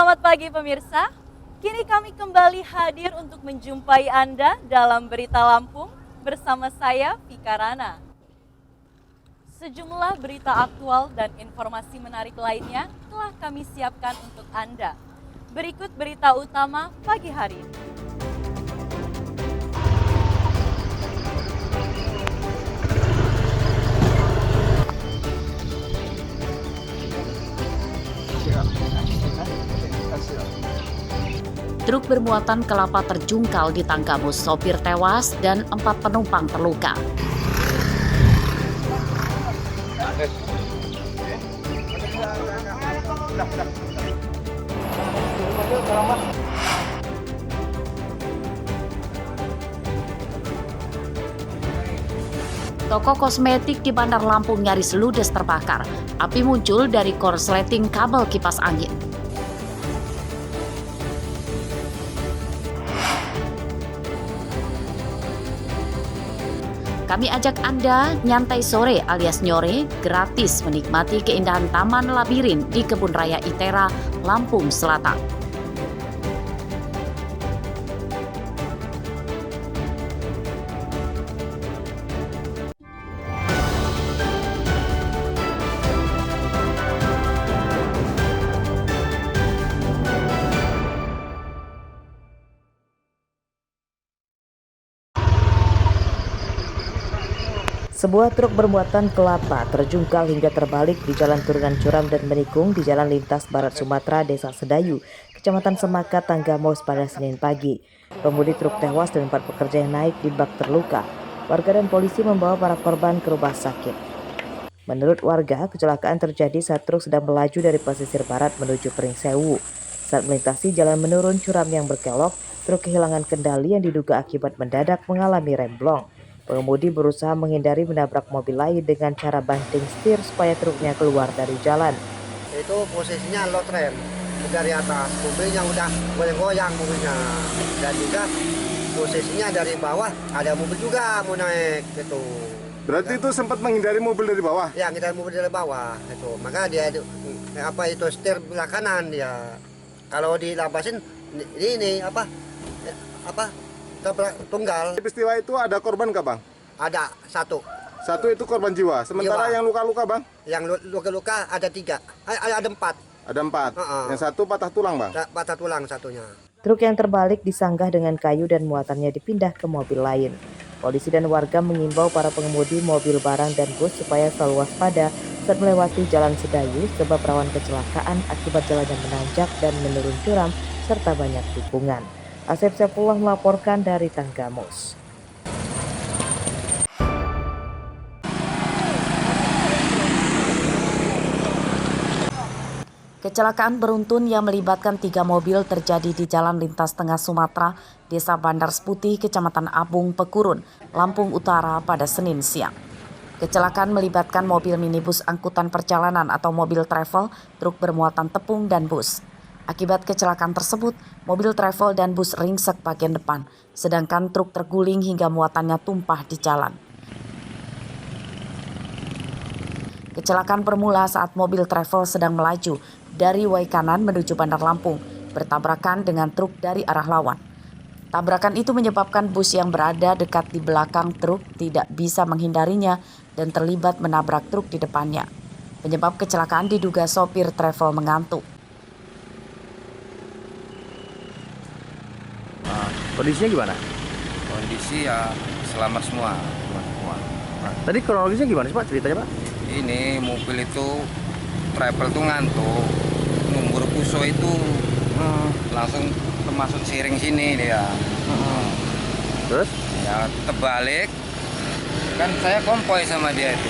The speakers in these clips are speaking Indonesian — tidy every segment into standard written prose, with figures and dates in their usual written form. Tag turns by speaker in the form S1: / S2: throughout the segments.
S1: Selamat pagi pemirsa, kini kami kembali hadir untuk menjumpai Anda dalam Berita Lampung bersama saya Vika Rana. Sejumlah berita aktual dan informasi menarik lainnya telah kami siapkan untuk Anda. Berikut berita utama pagi hari ini.
S2: Truk bermuatan kelapa terjungkal di tangga bus, sopir tewas dan 4 penumpang terluka. Toko kosmetik di Bandar Lampung nyaris ludes terbakar. Api muncul dari korsleting kabel kipas angin. Kami ajak Anda nyantai sore alias nyore gratis menikmati keindahan Taman Labirin di Kebun Raya Itera, Lampung Selatan.
S3: Sebuah truk bermuatan kelapa terjungkal hingga terbalik di jalan turunan curam dan menikung di Jalan Lintas Barat Sumatera, Desa Sedayu, Kecamatan Semaka, Tanggamus pada Senin pagi. Pengemudi truk tewas dan 4 pekerja yang naik di bak terluka. Warga dan polisi membawa para korban ke rumah sakit. Menurut warga, kecelakaan terjadi saat truk sedang melaju dari pesisir barat menuju Pringsewu. Saat melintasi jalan menurun curam yang berkelok, truk kehilangan kendali yang diduga akibat mendadak mengalami remblong. Pengemudi berusaha menghindari menabrak mobil lain dengan cara banting setir supaya truknya keluar dari jalan.
S4: Itu posisinya low rem dari atas, mobilnya udah mulai goyang mobilnya. Dan juga posisinya dari bawah ada mobil juga mau naik gitu.
S5: Berarti itu sempat menghindari mobil dari bawah?
S4: Ya, menghindari mobil dari bawah itu. Maka dia itu setir belah kanan dia. Kalau dilabasin ini tunggal.
S5: Peristiwa itu ada korban kah, Bang?
S4: Ada satu.
S5: Satu itu korban jiwa. Sementara
S4: Jiwa.
S5: yang luka-luka, Bang?
S4: Yang luka-luka ada 3. Ada 4.
S5: Ada 4. Yang satu patah tulang, Bang?
S4: Patah tulang satunya.
S3: Truk yang terbalik disanggah dengan kayu dan muatannya dipindah ke mobil lain. Polisi dan warga mengimbau para pengemudi mobil barang dan bus supaya selalu waspada saat melewati Jalan Sedayu sebab rawan kecelakaan akibat jalannya menanjak dan menurun curam serta banyak tikungan. Asep Saifullah melaporkan dari Tanggamus.
S2: Kecelakaan beruntun yang melibatkan 3 mobil terjadi di Jalan Lintas Tengah Sumatera, Desa Bandar Seputih, Kecamatan Abung, Pekurun, Lampung Utara pada Senin siang. Kecelakaan melibatkan mobil minibus angkutan perjalanan atau mobil travel, truk bermuatan tepung, dan bus. Akibat kecelakaan tersebut, mobil travel dan bus ringsek bagian depan, sedangkan truk terguling hingga muatannya tumpah di jalan. Kecelakaan bermula saat mobil travel sedang melaju dari Wai Kanan menuju Bandar Lampung, bertabrakan dengan truk dari arah lawan. Tabrakan itu menyebabkan bus yang berada dekat di belakang truk tidak bisa menghindarinya dan terlibat menabrak truk di depannya. Penyebab kecelakaan diduga sopir travel mengantuk.
S6: Kondisinya gimana?
S7: Kondisi ya selamat semua.
S6: Nah, tadi kronologisnya gimana sih, Pak, ceritanya, Pak?
S7: Ini mobil itu travel tuh ngantuk, numbur puso itu langsung termasuk siring sini dia.
S6: Terus?
S7: Ya terbalik, kan saya konvoy sama dia itu.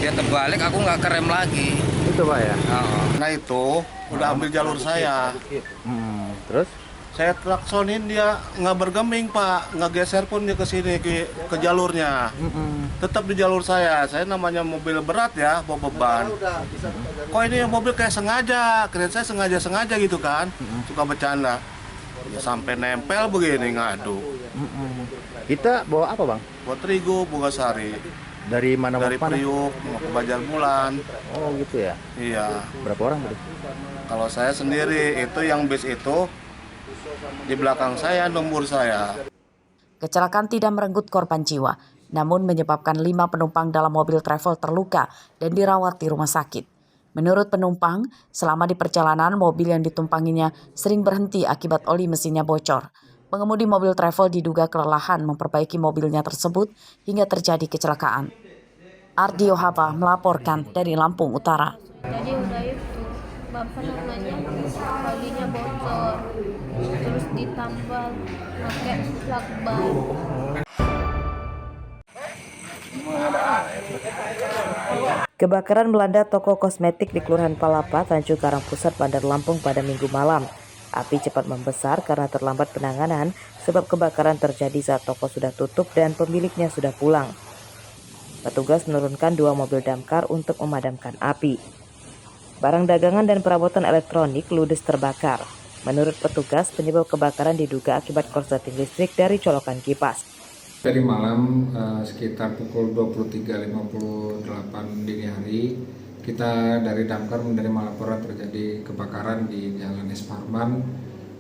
S7: Dia terbalik, aku nggak kerem lagi.
S6: Itu, Pak, ya?
S8: Nah itu udah ambil jalur saya.
S6: Terus?
S8: Saya klaksonin, dia nggak bergeming, Pak, nggak geser pun dia ke sini ke jalurnya. Tetap di jalur saya namanya mobil berat ya, bawa beban. Kok ini mobil kayak sengaja, kira saya sengaja gitu kan, suka bercanda. Ya sampai nempel begini ngadu.
S6: Kita bawa apa, Bang?
S8: Buat terigu, bunga sari.
S6: Dari mana?
S8: Dari Priuk mau ke Banjarbulan.
S6: Oh gitu ya?
S8: Iya.
S6: Berapa orang tadi?
S8: Kalau saya sendiri, itu yang bis itu di belakang saya, nomor saya.
S2: Kecelakaan tidak merenggut korban jiwa, namun menyebabkan 5 penumpang dalam mobil travel terluka dan dirawat di rumah sakit. Menurut penumpang, selama di perjalanan mobil yang ditumpanginya sering berhenti akibat oli mesinnya bocor. Pengemudi mobil travel diduga kelelahan memperbaiki mobilnya tersebut hingga terjadi kecelakaan. Ardio Haba melaporkan dari Lampung Utara.
S9: Jadi udah itu, bapak namanya olinya bocor, terus ditambal pakai lakban.
S3: Kebakaran melanda toko kosmetik di Kelurahan Palapa, Tanjung Karang Pusat, Bandar Lampung pada Minggu malam. Api cepat membesar karena terlambat penanganan sebab kebakaran terjadi saat toko sudah tutup dan pemiliknya sudah pulang. Petugas menurunkan 2 mobil damkar untuk memadamkan api. Barang dagangan dan perabotan elektronik ludes terbakar. Menurut petugas, penyebab kebakaran diduga akibat korsleting listrik dari colokan kipas.
S10: Dari malam sekitar pukul 23.58 dini hari, kita dari damkar menerima laporan terjadi kebakaran di Jalan Es Parman,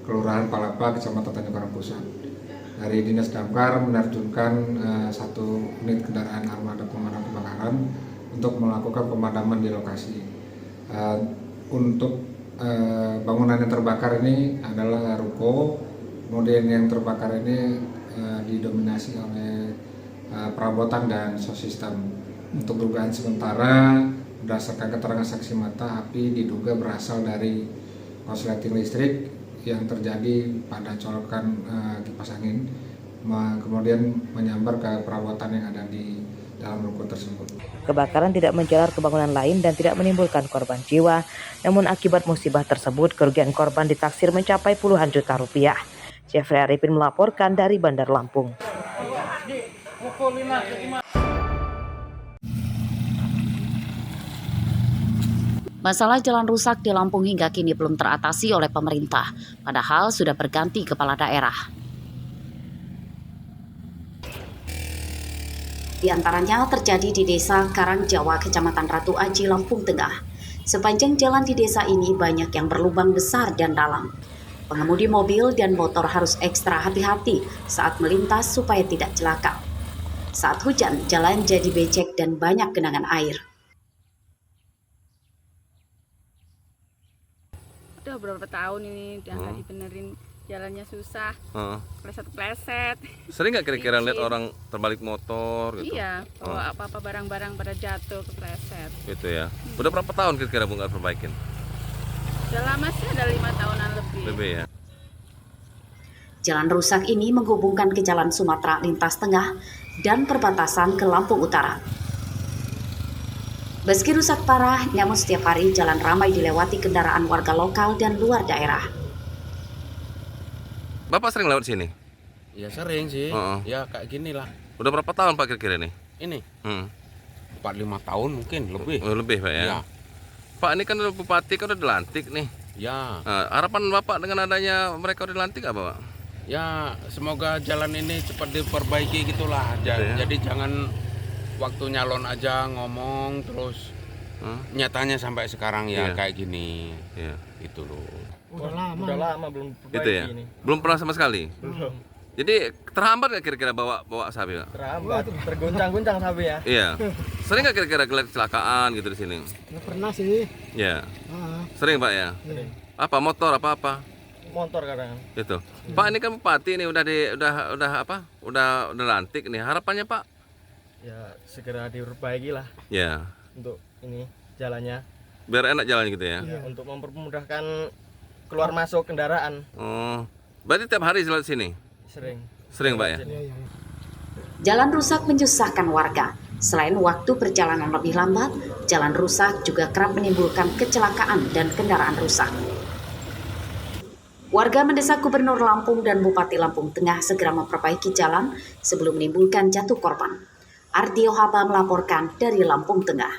S10: Kelurahan Palapa, Kecamatan Tanjung Karang Pusat. Dari Dinas Damkar menerjunkan 1 unit kendaraan armada pemadam kebakaran untuk melakukan pemadaman di lokasi. Untuk bangunan yang terbakar ini adalah ruko, kemudian yang terbakar ini didominasi oleh perabotan dan sosistem. Untuk dugaan sementara, berdasarkan keterangan saksi mata, api diduga berasal dari korsleting listrik yang terjadi pada colokan kipas angin, kemudian menyambar ke perabotan yang ada di dalam ruko tersebut.
S3: Kebakaran tidak menjalar ke bangunan lain dan tidak menimbulkan korban jiwa, namun akibat musibah tersebut kerugian korban ditaksir mencapai puluhan juta rupiah. Jeffrey Arifin melaporkan dari Bandar Lampung.
S2: Masalah jalan rusak di Lampung hingga kini belum teratasi oleh pemerintah, padahal sudah berganti kepala daerah. Di antaranya terjadi di Desa Karangjawa, Kecamatan Ratu Aji, Lampung Tengah. Sepanjang jalan di desa ini banyak yang berlubang besar dan dalam. Pengemudi mobil dan motor harus ekstra hati-hati saat melintas supaya tidak celaka. Saat hujan, jalan jadi becek dan banyak genangan air.
S9: Udah berapa tahun ini udah nggak dibenerin, jalannya susah, pleset-pleset.
S6: Sering nggak kira-kira lihat orang terbalik motor gitu?
S9: Iya, kalau apa-apa barang-barang pada jatuh kepleset.
S6: Gitu ya. Udah berapa tahun kira-kira Bu nggak perbaikin?
S9: Udah lama sih, ada 5 tahunan lebih.
S6: Lebih ya.
S2: Jalan rusak ini menghubungkan ke Jalan Sumatera lintas tengah dan perbatasan ke Lampung Utara. Meski rusak parah, namun setiap hari jalan ramai dilewati kendaraan warga lokal dan luar daerah.
S6: Bapak sering lewat sini?
S7: Ya sering sih, ya kayak gini lah.
S6: Udah berapa tahun Pak kira-kira nih?
S7: Ini 4-5 tahun mungkin lebih.
S6: Lebih Pak ya? Pak, ini kan udah Bupati kan udah dilantik nih.
S7: Ya.
S6: Harapan Bapak dengan adanya mereka udah dilantik apa Pak?
S7: Ya semoga jalan ini cepat diperbaiki gitulah. Jadi jangan waktu nyalon aja ngomong terus nyatanya sampai sekarang ya kayak gini. Itu loh.
S8: Udah lama belum perbaiki
S6: gitu ya?
S8: ini.
S6: Belum pernah sama sekali?
S8: Belum.
S6: Jadi terhambat nggak kira-kira bawa sapi Pak?
S8: Terhambat, terguncang-guncang sapi ya.
S6: Iya. Sering nggak kira-kira kelihatan kecelakaan gitu di sini?
S8: Nggak pernah sih.
S6: Ya. Sering Pak ya?
S8: Sering.
S6: Apa motor apa?
S8: Motor kadang.
S6: Itu. Pak, ini kan Bupati nih udah lantik nih. Harapannya Pak?
S8: Ya segera diperbaiki lah
S6: Ya.
S8: untuk ini jalannya.
S6: Biar enak jalan gitu ya.
S8: Untuk mempermudahkan keluar masuk kendaraan.
S6: Oh. Berarti tiap hari lewat sini? Sering Pak ya?
S2: Jalan rusak menyusahkan warga. Selain waktu perjalanan lebih lambat, jalan rusak juga kerap menimbulkan kecelakaan dan kendaraan rusak. Warga mendesak Gubernur Lampung dan Bupati Lampung Tengah segera memperbaiki jalan sebelum menimbulkan jatuh korban. Ardio Haba melaporkan dari Lampung Tengah.